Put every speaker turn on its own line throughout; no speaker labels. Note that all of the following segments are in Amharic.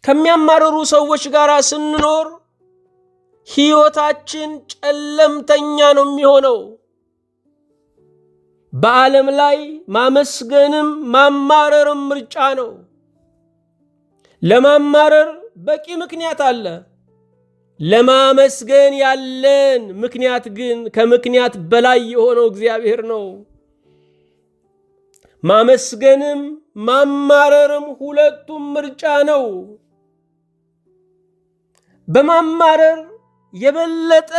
ከሚያማርሩ ሰዎች ጋር ስንኖር ሕይወታችን ጨለምተኛ ነው የሚሆነው። በዓለም ላይ ማመስገንም ማማረርም ምርጫ ነው። ለማማረር በቂ ምክንያት አለ። ለማመስገን ያለን ምክንያት ግን ከምክንያት በላይ የሆነው እግዚአብሔር ነው። ማመስገንም ማማረርም ሁለቱም ምርጫ ነው። በማማረር የበለጠ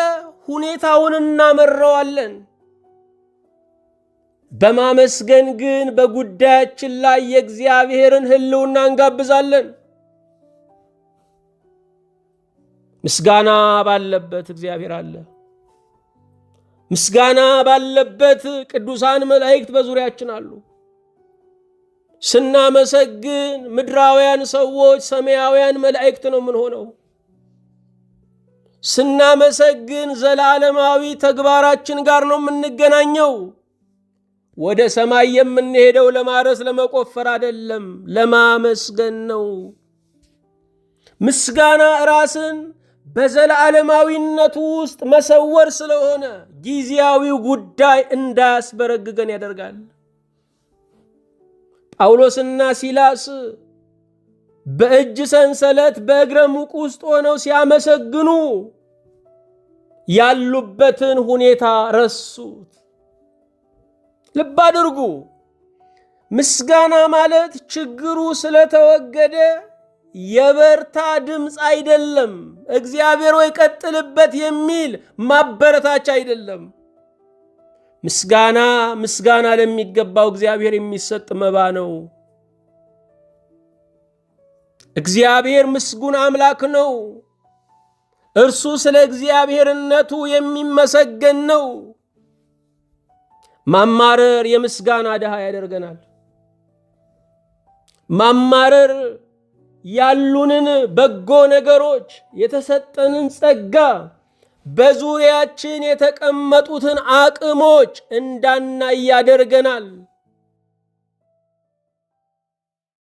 ሁኔታውን እናመረዋለን። በማመስገን ግን በጉዳያችን ላይ የእግዚአብሔርን ሕልውና እንጋብዛለን። ምስጋና ባለበት እግዚአብሔር አለ። ምስጋና ባለበት ቅዱሳን መላእክት በዙሪያችን አሉ። ስናመሰግን ምድራውያን ሰዎች ሰማያውያን መላእክት ነው የምንሆነው። ስናመሰግን ዘላለማዊ ተግባራችን ጋር ነው የምንገናኘው። ወደ ሰማይ የምንሄደው ለማረስ ለመቆፈር አይደለም፣ ለማመስገን ነው። ምስጋና ራስን በዘላለማዊነቱ ውስጥ መሰወር ስለሆነ ጊዜያዊው ጉዳይ እንዳያስበረግገን ያደርጋል። ጳውሎስና ሲላስ በእጅ ሰንሰለት በእግረ ሙቅ ውስጥ ሆነው ሲያመሰግኑ ያሉበትን ሁኔታ ረሱት። ልብ አድርጉ። ምስጋና ማለት ችግሩ ስለተወገደ የበርታ ድምፅ አይደለም። እግዚአብሔር ወይ ቀጥልበት የሚል ማበረታቻ አይደለም። ምስጋና ለሚገባው እግዚአብሔር የሚሰጥ መባ ነው። እግዚአብሔር ምስጉን አምላክ ነው። እርሱ ስለ እግዚአብሔርነቱ የሚመሰገን ነው። ማማረር የምስጋና ድሃ ያደርገናል። ማማረር ያሉንን በጎ ነገሮች የተሰጠንን ጸጋ በዙሪያችን የተቀመጡትን አቅሞች እንዳናይ ያደርገናል።